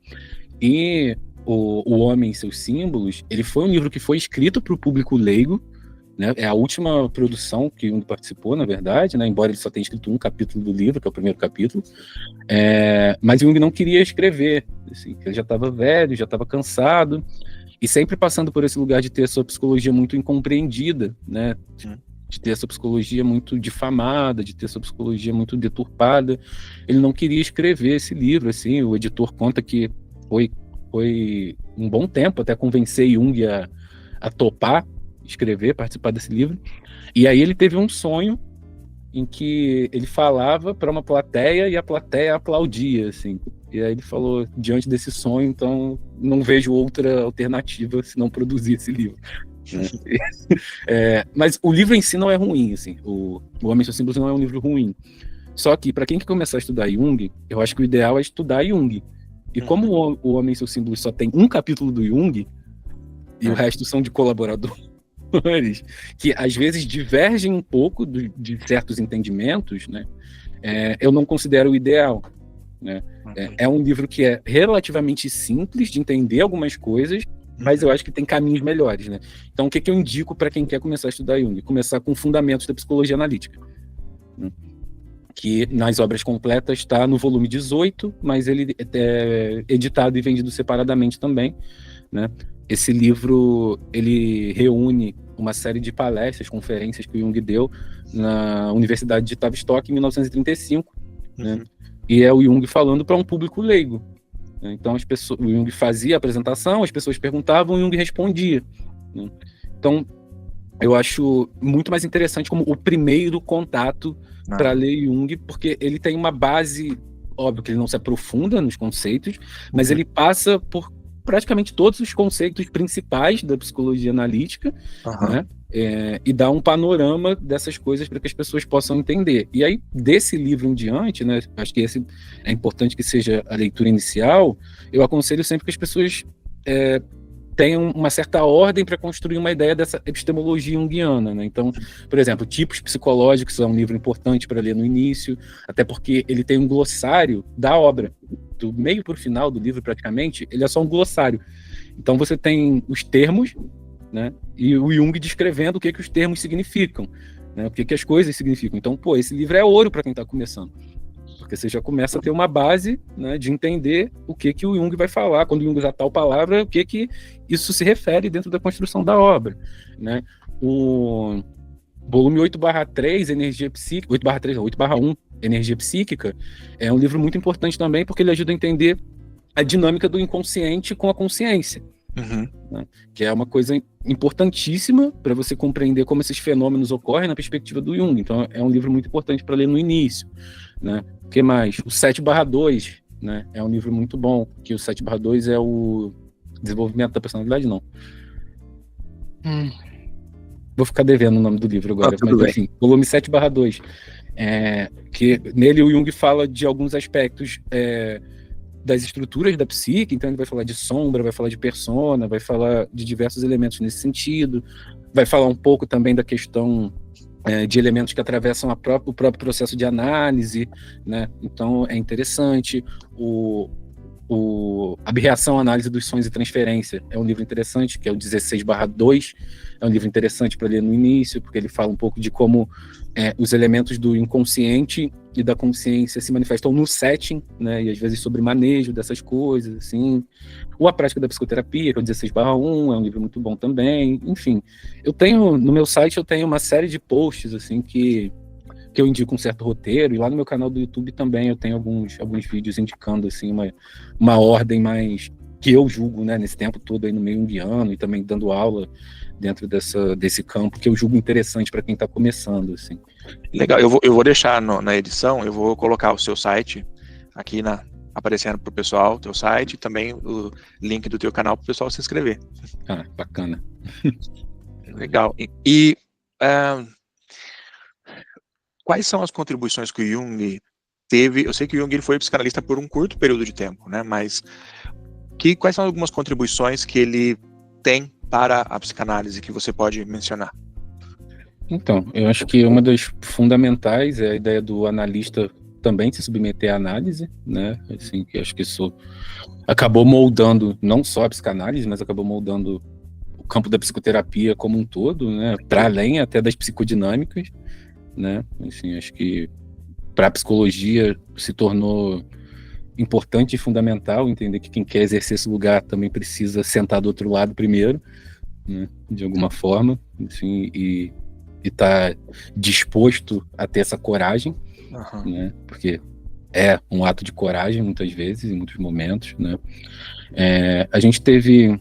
E o Homem e Seus Símbolos, ele foi um livro que foi escrito para o público leigo, né? É a última produção que Jung participou, na verdade, né? Embora ele só tenha escrito um capítulo do livro, que é o primeiro capítulo. Mas Jung não queria escrever, assim, ele já estava velho, já estava cansado, e sempre passando por esse lugar de ter a sua psicologia muito incompreendida, né? De ter essa psicologia muito difamada, de ter essa psicologia muito deturpada. Ele não queria escrever esse livro, assim. O editor conta que foi um bom tempo até convencer Jung a topar escrever, participar desse livro. E aí ele teve um sonho em que ele falava para uma plateia e a plateia aplaudia, assim. E aí ele falou, diante desse sonho, então não vejo outra alternativa se não produzir esse livro. Mas o livro em si não é ruim, assim. O Homem e Seus Símbolos não é um livro ruim. Só que, para quem quer começar a estudar Jung, eu acho que o ideal é estudar Jung. E como o Homem e Seus Símbolos só tem um capítulo do Jung, e o resto são de colaboradores, que às vezes divergem um pouco de certos entendimentos, né? Eu não considero o ideal. Né? É um livro que é relativamente simples de entender algumas coisas, mas eu acho que tem caminhos melhores, né? Então, o que eu indico para quem quer começar a estudar Jung? Começar com Fundamentos da Psicologia Analítica, né? Que nas obras completas está no volume 18, mas ele é editado e vendido separadamente também, né? Esse livro, ele reúne uma série de palestras, conferências que o Jung deu na Universidade de Tavistock em 1935, né? E é o Jung falando para um público leigo. Então o Jung fazia a apresentação, as pessoas perguntavam e o Jung respondia, né? Então eu acho muito mais interessante como o primeiro contato para ler Jung, porque ele tem uma base, óbvio que ele não se aprofunda nos conceitos, mas ele passa por praticamente todos os conceitos principais da psicologia analítica, né? E dá um panorama dessas coisas para que as pessoas possam entender. E aí, desse livro em diante, né, acho que esse é importante que seja a leitura inicial, eu aconselho sempre que as pessoas tenham uma certa ordem para construir uma ideia dessa epistemologia junguiana, né? Então, por exemplo, Tipos Psicológicos é um livro importante para ler no início, até porque ele tem um glossário da obra. Do meio para o final do livro, praticamente, ele é só um glossário. Então você tem os termos, né? E o Jung descrevendo o que os termos significam, né? O que as coisas significam. Então, esse livro é ouro para quem está começando. Porque você já começa a ter uma base, né, de entender o que o Jung vai falar. Quando o Jung usar tal palavra, o que isso se refere dentro da construção da obra, né? O volume 8/3, Energia Psíquica, 8/3, 8/1, Energia Psíquica, é um livro muito importante também, porque ele ajuda a entender a dinâmica do inconsciente com a consciência. Né? Que é uma coisa importantíssima para você compreender como esses fenômenos ocorrem na perspectiva do Jung. Então é um livro muito importante para ler no início, né? O que mais? O 7/2, né? É um livro muito bom, que o 7/2 é o desenvolvimento da personalidade, não. Vou ficar devendo o nome do livro agora, mas enfim, volume 7/2. Que nele o Jung fala de alguns aspectos das estruturas da psique, então ele vai falar de sombra, vai falar de persona, vai falar de diversos elementos nesse sentido, vai falar um pouco também da questão de elementos que atravessam o próprio processo de análise, né? Então é interessante. Abreação, Análise dos Sonhos e Transferência é um livro interessante, que é o 16/2, é um livro interessante para ler no início, porque ele fala um pouco de como os elementos do inconsciente e da consciência se manifestam no setting, né, e às vezes sobre manejo dessas coisas, assim. Ou A Prática da Psicoterapia, que é o 16/1, é um livro muito bom também. Enfim, no meu site eu tenho uma série de posts, assim, que eu indico um certo roteiro, e lá no meu canal do YouTube também eu tenho alguns vídeos indicando, assim, uma ordem mais que eu julgo, né, nesse tempo todo aí no meio junguiano, e também dando aula dentro desse campo, que eu julgo interessante para quem está começando, assim. Legal, eu vou deixar na edição, eu vou colocar o seu site aqui aparecendo para o pessoal, teu site, e também o link do teu canal para o pessoal se inscrever. Ah, bacana. Legal. Quais são as contribuições que o Jung teve? Eu sei que o Jung ele foi psicanalista por um curto período de tempo, né? Mas quais são algumas contribuições que ele tem para a psicanálise que você pode mencionar? Então, eu acho que uma das fundamentais é a ideia do analista também se submeter à análise, né? Assim, que acho que isso acabou moldando não só a psicanálise, mas acabou moldando o campo da psicoterapia como um todo, né? Para além até das psicodinâmicas, né? Assim, acho que para a psicologia se tornou importante e fundamental entender que quem quer exercer esse lugar também precisa sentar do outro lado primeiro, né? De alguma forma, assim, e tá disposto a ter essa coragem, né? Porque é um ato de coragem muitas vezes, em muitos momentos, né? A gente teve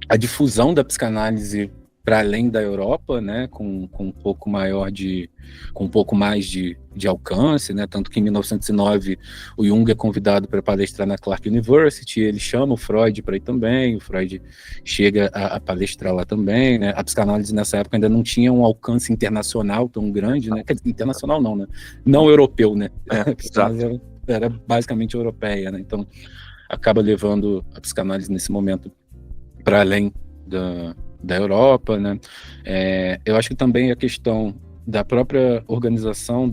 a difusão da psicanálise para além da Europa, né, com um pouco mais de alcance, né, tanto que em 1909 o Jung é convidado para palestrar na Clark University, ele chama o Freud para ir também, o Freud chega a palestrar lá também, né, a psicanálise nessa época ainda não tinha um alcance internacional tão grande, né, internacional não, né, não europeu, né, a psicanálise era basicamente europeia, né, então acaba levando a psicanálise nesse momento para além da Europa, né? Eu acho que também a questão da própria organização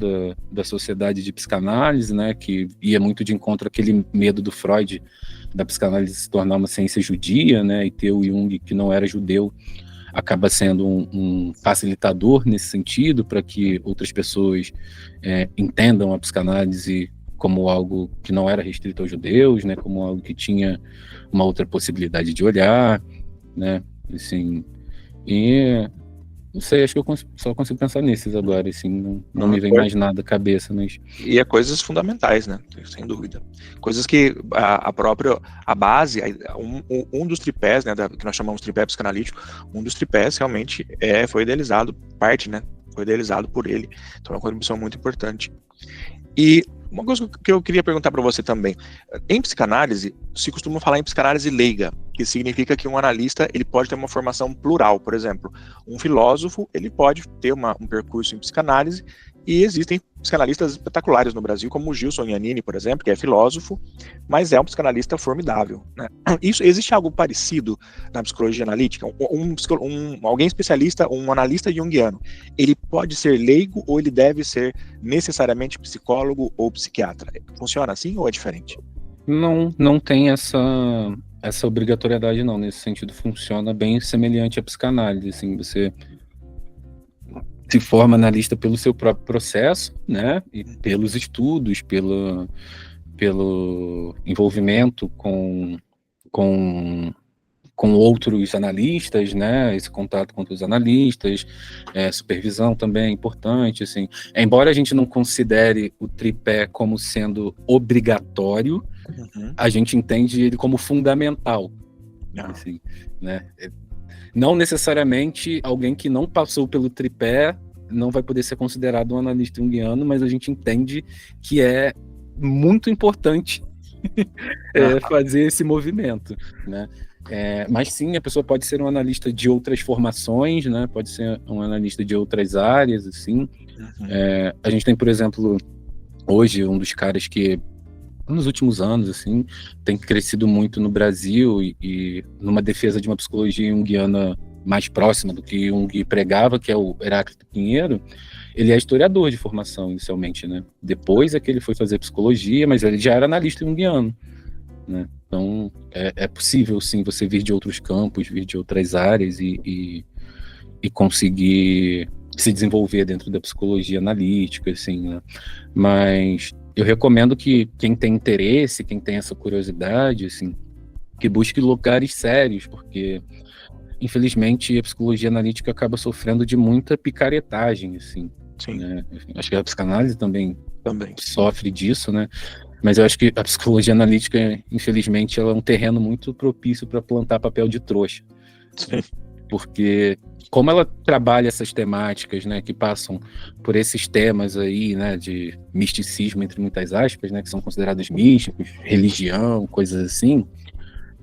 da sociedade de psicanálise, né, que ia muito de encontro àquele medo do Freud da psicanálise se tornar uma ciência judia, né, e ter o Jung, que não era judeu, acaba sendo um facilitador nesse sentido, para que outras pessoas entendam a psicanálise como algo que não era restrito aos judeus, né, como algo que tinha uma outra possibilidade de olhar, né, assim, e não sei, acho que eu só consigo pensar nesses agora, assim, não me vem mais nada à cabeça, mas... E coisas fundamentais, né, sem dúvida, coisas que a base, um dos tripés, né, que nós chamamos de tripé psicanalítico, um dos tripés realmente foi idealizado, foi idealizado por ele, então é uma contribuição muito importante. E uma coisa que eu queria perguntar para você também, em psicanálise, se costuma falar em psicanálise leiga, que significa que um analista ele pode ter uma formação plural, por exemplo, um filósofo ele pode ter um percurso em psicanálise, e existem psicanalistas espetaculares no Brasil, como o Gilson Iannini, por exemplo, que é filósofo, mas é um psicanalista formidável, né? Existe algo parecido na psicologia analítica? Alguém especialista, um analista junguiano, ele pode ser leigo ou ele deve ser necessariamente psicólogo ou psiquiatra? Funciona assim ou é diferente? Não tem essa obrigatoriedade, não. Nesse sentido, funciona bem semelhante à psicanálise, assim, você se forma analista pelo seu próprio processo, né, e pelos estudos, pelo envolvimento com outros analistas, né, esse contato com outros analistas, supervisão também é importante, assim. Embora a gente não considere o tripé como sendo obrigatório, a gente entende ele como fundamental, assim, né. Não necessariamente alguém que não passou pelo tripé não vai poder ser considerado um analista junguiano, mas a gente entende que é muito importante fazer esse movimento, né? Mas sim, a pessoa pode ser um analista de outras formações, né? Pode ser um analista de outras áreas, assim. A gente tem, por exemplo, hoje um dos caras que nos últimos anos, assim, tem crescido muito no Brasil e numa defesa de uma psicologia junguiana mais próxima do que Jung pregava, que é o Heráclito Pinheiro. Ele é historiador de formação, inicialmente, né? Depois é que ele foi fazer psicologia, mas ele já era analista junguiano, né? Então, é possível, sim, você vir de outros campos, vir de outras áreas e conseguir se desenvolver dentro da psicologia analítica, assim, né? Mas eu recomendo que quem tem interesse, quem tem essa curiosidade, assim, que busque lugares sérios, porque, infelizmente, a psicologia analítica acaba sofrendo de muita picaretagem, assim. Sim. Né? Acho que a psicanálise também sofre disso, né? Mas eu acho que a psicologia analítica, infelizmente, ela é um terreno muito propício para plantar papel de trouxa. Sim. Porque como ela trabalha essas temáticas, né, que passam por esses temas aí, né, de misticismo, entre muitas aspas, né, que são considerados místicos, religião, coisas assim,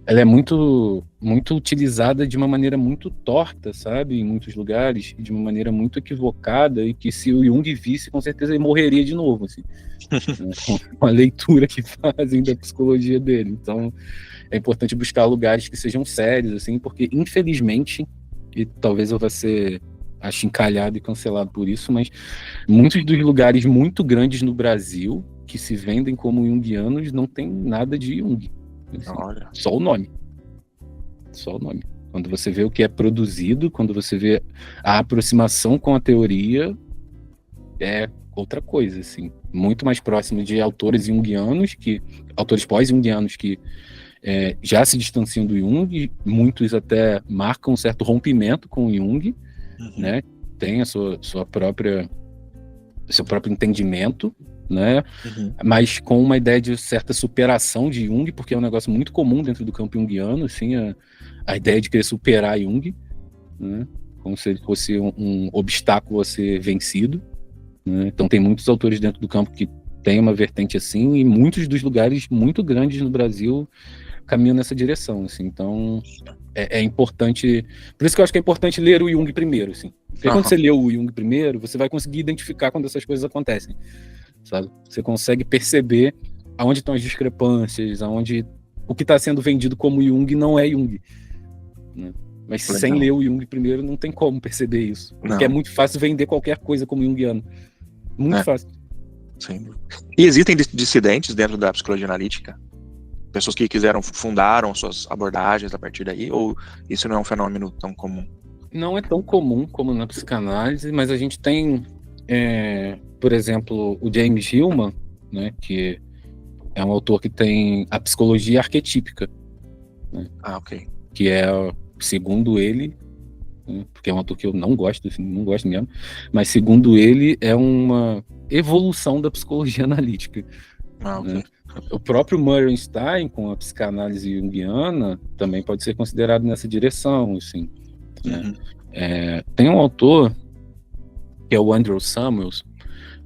ela é muito, muito utilizada de uma maneira muito torta, sabe, em muitos lugares, de uma maneira muito equivocada, e que se o Jung visse, com certeza ele morreria de novo, assim, né, com a leitura que fazem da psicologia dele. Então, é importante buscar lugares que sejam sérios, assim, porque, infelizmente, e talvez eu vá ser achincalhado e cancelado por isso, mas muitos dos lugares muito grandes no Brasil, que se vendem como junguianos não tem nada de Jung. Assim, Olha. só o nome. Só o nome. Quando você vê o que é produzido, quando você vê a aproximação com a teoria, é outra coisa, assim. Muito mais próximo de autores junguianos, autores pós-junguianos que já se distanciam do Jung, muitos até marcam um certo rompimento com o Jung, né? Tem a sua própria, seu próprio entendimento, né? Mas com uma ideia de certa superação de Jung, porque é um negócio muito comum dentro do campo junguiano, assim, a ideia de querer superar Jung, né? Como se ele fosse um obstáculo a ser vencido, né? Então tem muitos autores dentro do campo que tem uma vertente assim, e muitos dos lugares muito grandes no Brasil caminham nessa direção, assim. Então é importante, por isso que eu acho que é importante ler o Jung primeiro, assim. Porque quando você lê o Jung primeiro, você vai conseguir identificar quando essas coisas acontecem, sabe? Você consegue perceber aonde estão as discrepâncias, aonde o que está sendo vendido como Jung não é Jung, né? Mas sem ler o Jung primeiro não tem como perceber isso, porque é muito fácil vender qualquer coisa como junguiano, muito fácil. Sim. E existem dissidentes dentro da psicologia analítica? Pessoas que fundaram suas abordagens a partir daí, ou isso não é um fenômeno tão comum? Não é tão comum como na psicanálise, mas a gente tem, por exemplo, o James Hillman, né, que é um autor que tem a psicologia arquetípica, né, ok. Que é, segundo ele, né, porque é um autor que eu não gosto, assim, não gosto mesmo, mas segundo ele é uma evolução da psicologia analítica. Ok. Né? O próprio Murray Stein, com a psicanálise junguiana, também pode ser considerado nessa direção, assim, né? Tem um autor, que é o Andrew Samuels,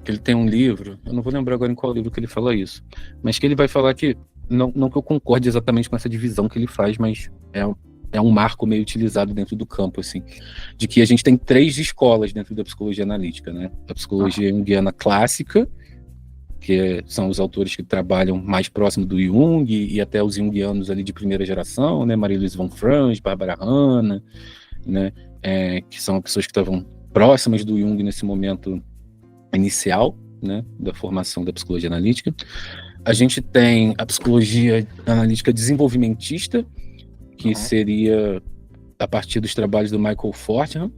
que ele tem um livro, eu não vou lembrar agora em qual livro que ele fala isso, mas que ele vai falar que, não que eu concorde exatamente com essa divisão que ele faz, mas é um marco meio utilizado dentro do campo, assim, de que a gente tem 3 escolas dentro da psicologia analítica, né? A psicologia junguiana clássica, que são os autores que trabalham mais próximo do Jung e até os junguianos ali de primeira geração, né? Marie-Louise von Franz, Barbara Hanna, né? Que são pessoas que estavam próximas do Jung nesse momento inicial, né? Da formação da psicologia analítica. A gente tem a psicologia analítica desenvolvimentista, que seria a partir dos trabalhos do Michael Fortran,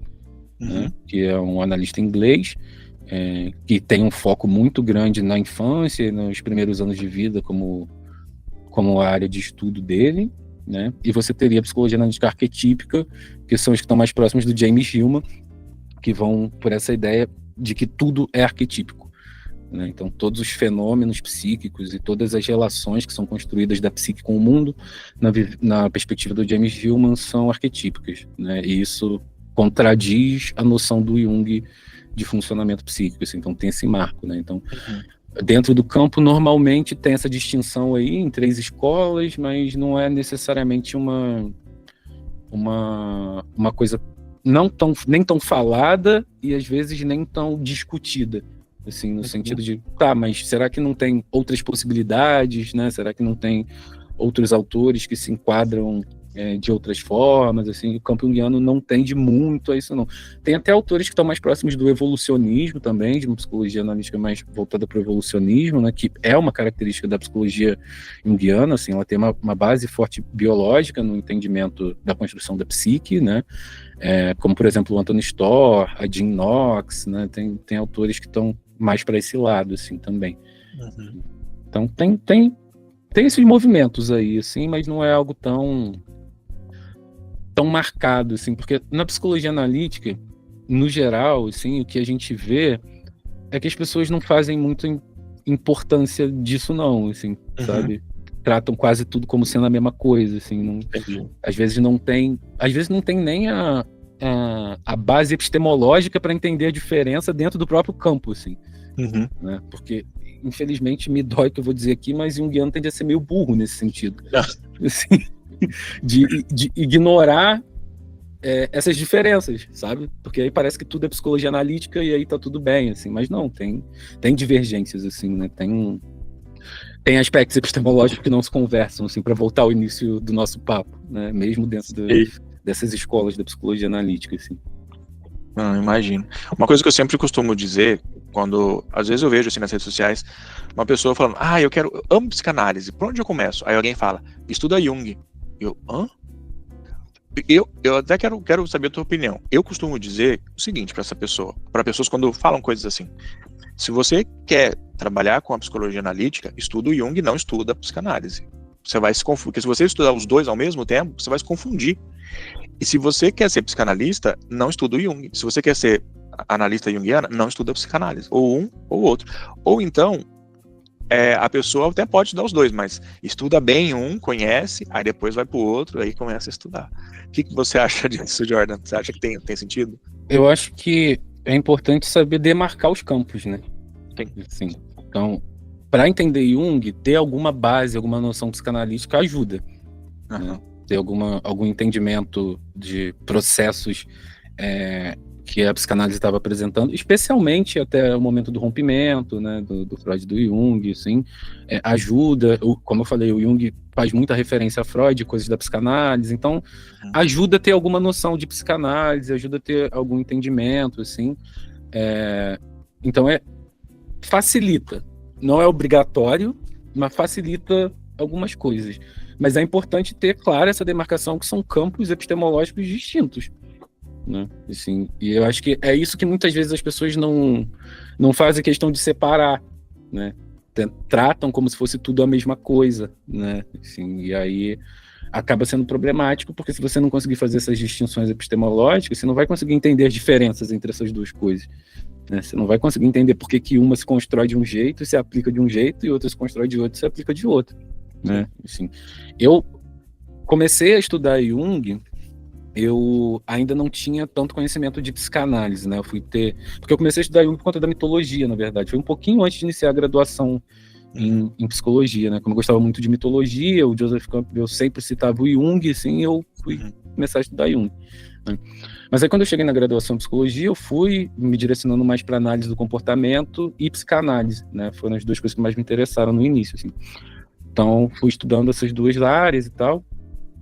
né? Que é um analista inglês, que tem um foco muito grande na infância e nos primeiros anos de vida como a área de estudo dele, né? E você teria a psicologia analítica arquetípica, que são os que estão mais próximos do James Hillman, que vão por essa ideia de que tudo é arquetípico, né? Então todos os fenômenos psíquicos e todas as relações que são construídas da psique com o mundo, na perspectiva do James Hillman, são arquetípicas, né? E isso contradiz a noção do Jung de funcionamento psíquico, assim. Então tem esse marco, né? Então, dentro do campo, normalmente tem essa distinção aí em 3 escolas, mas não é necessariamente uma coisa nem tão falada e às vezes nem tão discutida, assim, no sentido de, mas será que não tem outras possibilidades, né? Será que não tem outros autores que se enquadram de outras formas, assim? O campo junguiano não tende muito a isso, não. Tem até autores que estão mais próximos do evolucionismo também, de uma psicologia analítica mais voltada para o evolucionismo, né, que é uma característica da psicologia junguiana, assim, ela tem uma base forte biológica no entendimento da construção da psique, né, como, por exemplo, o Anthony Storr, a Jean Knox, né, tem autores que estão mais para esse lado, assim, também. Então, tem esses movimentos aí, assim, mas não é algo tão marcado, assim, porque na psicologia analítica, no geral, assim, o que a gente vê é que as pessoas não fazem muita importância disso, não, assim, sabe? Tratam quase tudo como sendo a mesma coisa, assim, às vezes não tem nem a base epistemológica para entender a diferença dentro do próprio campo, assim, né? Porque, infelizmente, me dói o que eu vou dizer aqui, mas junguiano tende a ser meio burro nesse sentido. Assim, de ignorar essas diferenças, sabe? Porque aí parece que tudo é psicologia analítica e aí tá tudo bem, assim, mas não, tem divergências, assim, né? Tem aspectos epistemológicos que não se conversam, assim, para voltar ao início do nosso papo, né? Mesmo dentro dessas escolas da psicologia analítica, assim. Não, imagino. Uma coisa que eu sempre costumo dizer Quando, às vezes eu vejo assim nas redes sociais, uma pessoa falando, eu amo psicanálise, por onde eu começo? Aí alguém fala, estuda Jung. Eu, hã? Eu até quero saber a tua opinião. Eu costumo dizer o seguinte para pessoas quando falam coisas assim. Se você quer trabalhar com a psicologia analítica, estuda o Jung, não estuda a psicanálise. Você vai se confundir, porque se você estudar os dois ao mesmo tempo, você vai se confundir. E se você quer ser psicanalista, não estuda o Jung. Se você quer ser analista junguiana, não estuda a psicanálise. Ou um ou outro. Ou então, a pessoa até pode estudar os dois, mas estuda bem um, conhece, aí depois vai pro outro, aí começa a estudar. O que você acha disso, Jordan? Você acha que tem sentido? Eu acho que é importante saber demarcar os campos, né? Sim. Então, para entender Jung, ter alguma base, alguma noção psicanalítica ajuda. Né? Ter algum entendimento de processos que a psicanálise estava apresentando, especialmente até o momento do rompimento, né, do Freud e do Jung, assim, ajuda, como eu falei, o Jung faz muita referência a Freud, coisas da psicanálise, então ajuda a ter alguma noção de psicanálise, ajuda a ter algum entendimento, assim, então facilita, não é obrigatório, mas facilita algumas coisas, mas é importante ter clara essa demarcação que são campos epistemológicos distintos. Né? Assim, e eu acho que é isso que muitas vezes as pessoas não fazem questão de separar, né? Tratam como se fosse tudo a mesma coisa, né? Assim, e aí acaba sendo problemático, porque se você não conseguir fazer essas distinções epistemológicas, você não vai conseguir entender as diferenças entre essas duas coisas, né? Você não vai conseguir entender por que uma se constrói de um jeito e se aplica de um jeito, e outra se constrói de outro e se aplica de outro, né? Assim, eu comecei a estudar Jung, eu ainda não tinha tanto conhecimento de psicanálise, né? Porque eu comecei a estudar Jung por conta da mitologia, na verdade. Foi um pouquinho antes de iniciar a graduação em psicologia, né? Como eu gostava muito de mitologia, o Joseph Campbell sempre citava o Jung, assim, eu fui começar a estudar Jung. Né? Mas aí quando eu cheguei na graduação em psicologia, eu fui me direcionando mais para análise do comportamento e psicanálise, né? Foram as duas coisas que mais me interessaram no início, assim. Então, fui estudando essas duas áreas e tal,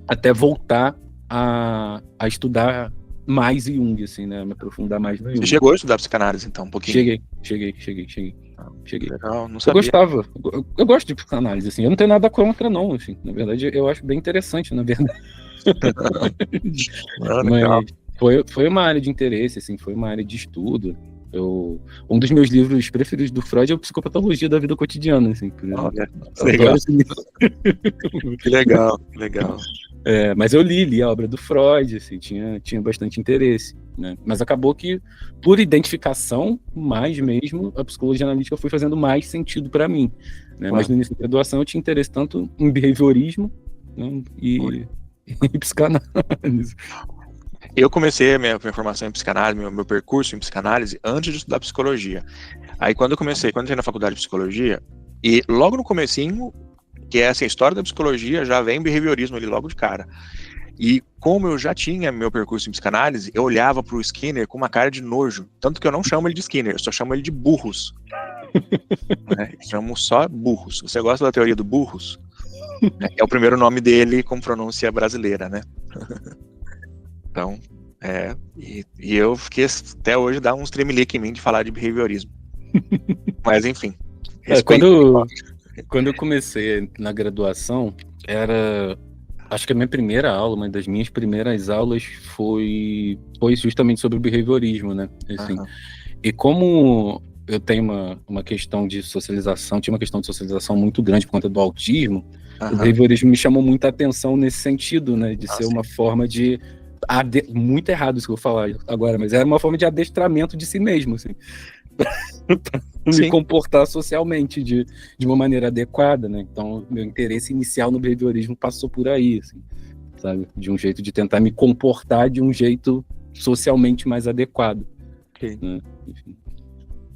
até voltar a estudar mais Jung, assim, né? Me aprofundar mais no Jung. Você chegou a estudar psicanálise, então, um pouquinho? Cheguei. Legal, não sabia. Eu gostava. Eu gosto de psicanálise, assim. Eu não tenho nada contra, não, assim. Na verdade, eu acho bem interessante, na verdade. Mas foi uma área de interesse, assim. Foi uma área de estudo. Um dos meus livros preferidos do Freud é o Psicopatologia da Vida Cotidiana, assim. Legal. Que legal. Mas eu li a obra do Freud, assim, tinha bastante interesse, né? Mas acabou que, por identificação, mais mesmo, a psicologia analítica foi fazendo mais sentido para mim, né? Mas no início da graduação eu tinha interesse tanto em behaviorismo, né, e psicanálise. Eu comecei a minha formação em psicanálise, meu percurso em psicanálise, antes de estudar psicologia. Aí quando eu entrei na faculdade de psicologia, e logo no comecinho, que é assim, a história da psicologia, já vem behaviorismo ali logo de cara. E como eu já tinha meu percurso em psicanálise, eu olhava pro Skinner com uma cara de nojo. Tanto que eu não chamo ele de Skinner, eu só chamo ele de burros. Né? Chamo só burros. Você gosta da teoria do burros? É o primeiro nome dele com pronúncia brasileira, né? Então, e eu fiquei até hoje, dá uns tremelique em mim de falar de behaviorismo. Mas enfim. Quando eu comecei na graduação, acho que a minha primeira aula, uma das minhas primeiras aulas foi justamente sobre o behaviorismo, né? Assim, e como eu tenho uma questão de socialização, tinha uma questão de socialização muito grande por conta do autismo, o behaviorismo me chamou muita atenção nesse sentido, né? De ser uma forma de... muito errado isso que eu vou falar agora, mas era uma forma de adestramento de si mesmo, assim. Pra me comportar socialmente de uma maneira adequada, né? Então, meu interesse inicial no behaviorismo passou por aí, assim, sabe? De um jeito de tentar me comportar de um jeito socialmente mais adequado. Né? Enfim.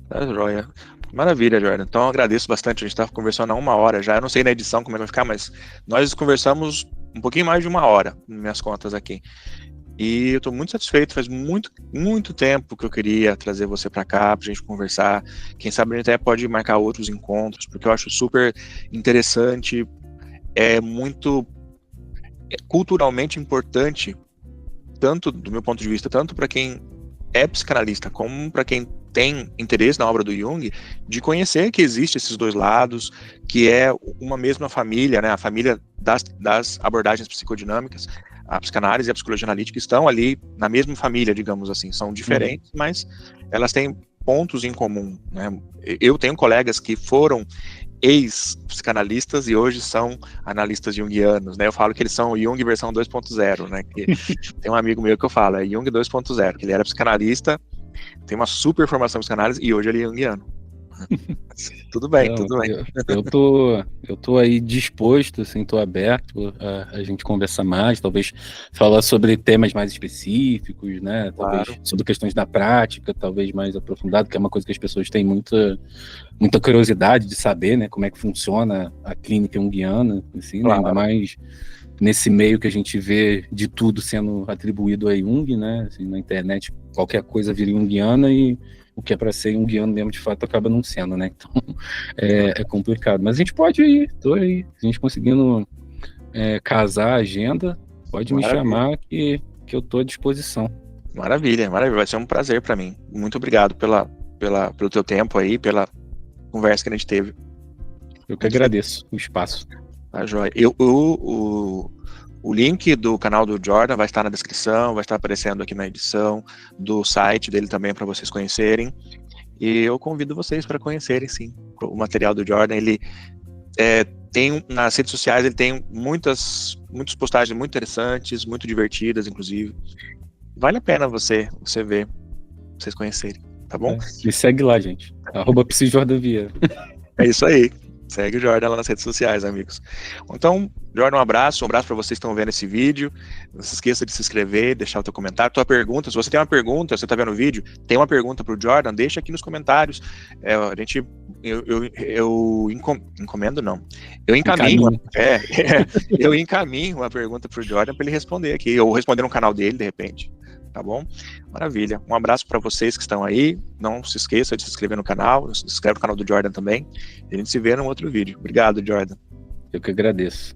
Tá joia. Maravilha, Jordan. Então, eu agradeço bastante. A gente estava conversando há 1 hora já. Eu não sei na edição como é que vai ficar, mas nós conversamos um pouquinho mais de 1 hora, nas minhas contas aqui. E eu estou muito satisfeito, faz muito, muito tempo que eu queria trazer você para cá, para a gente conversar. Quem sabe a gente até pode marcar outros encontros, porque eu acho super interessante, muito culturalmente importante, tanto do meu ponto de vista, tanto para quem é psicanalista, como para quem tem interesse na obra do Jung, de conhecer que existe esses dois lados, que é uma mesma família, né? A família das abordagens psicodinâmicas, a psicanálise e a psicologia analítica estão ali na mesma família, digamos assim, são diferentes, mas elas têm pontos em comum, né? Eu tenho colegas que foram ex-psicanalistas e hoje são analistas junguianos, né? Eu falo que eles são Jung versão 2.0, né? Que tem um amigo meu que eu falo, é Jung 2.0, que ele era psicanalista, tem uma super formação em psicanálise e hoje ele é junguiano. Tudo bem, Não, tudo bem. eu tô aí disposto, assim, tô aberto a gente conversar mais, talvez falar sobre temas mais específicos, né? Talvez Claro. sobre questões da prática, talvez mais aprofundado, que é uma coisa que as pessoas têm muita curiosidade de saber, né? Como é que funciona a clínica junguiana, assim, né? Claro. Ainda mais nesse meio que a gente vê de tudo sendo atribuído a Jung, né? Assim, na internet qualquer coisa vira junguiana e o que é para ser junguiano mesmo, de fato, acaba não sendo, né? Então, é complicado. Mas a gente pode ir, tô aí. Se a gente conseguindo casar a agenda, pode Maravilha. me chamar que eu tô à disposição. Maravilha, maravilha. Vai ser um prazer para mim. Muito obrigado pelo teu tempo aí, pela conversa que a gente teve. Eu que agradeço o espaço. Tá, joia. O link do canal do Jordan vai estar na descrição, vai estar aparecendo aqui na edição, do site dele também para vocês conhecerem. E eu convido vocês para conhecerem, sim, o material do Jordan. Ele tem, nas redes sociais, ele tem muitas postagens muito interessantes, muito divertidas, inclusive. Vale a pena você ver, vocês conhecerem, tá bom? Me segue lá, gente. @psijordanvieira. É isso aí. Segue o Jordan lá nas redes sociais, amigos. Então, Jordan, um abraço para vocês que estão vendo esse vídeo. Não se esqueça de se inscrever, deixar o teu comentário, tua pergunta. Se você tem uma pergunta, você está vendo o vídeo, tem uma pergunta para o Jordan, deixa aqui nos comentários. Eu encomendo, não. Eu encaminho. Eu encaminho uma pergunta para o Jordan para ele responder aqui, ou responder no canal dele, de repente. Tá bom? Maravilha. Um abraço para vocês que estão aí. Não se esqueça de se inscrever no canal. Se inscreve no canal do Jordan também. E a gente se vê num outro vídeo. Obrigado, Jordan. Eu que agradeço.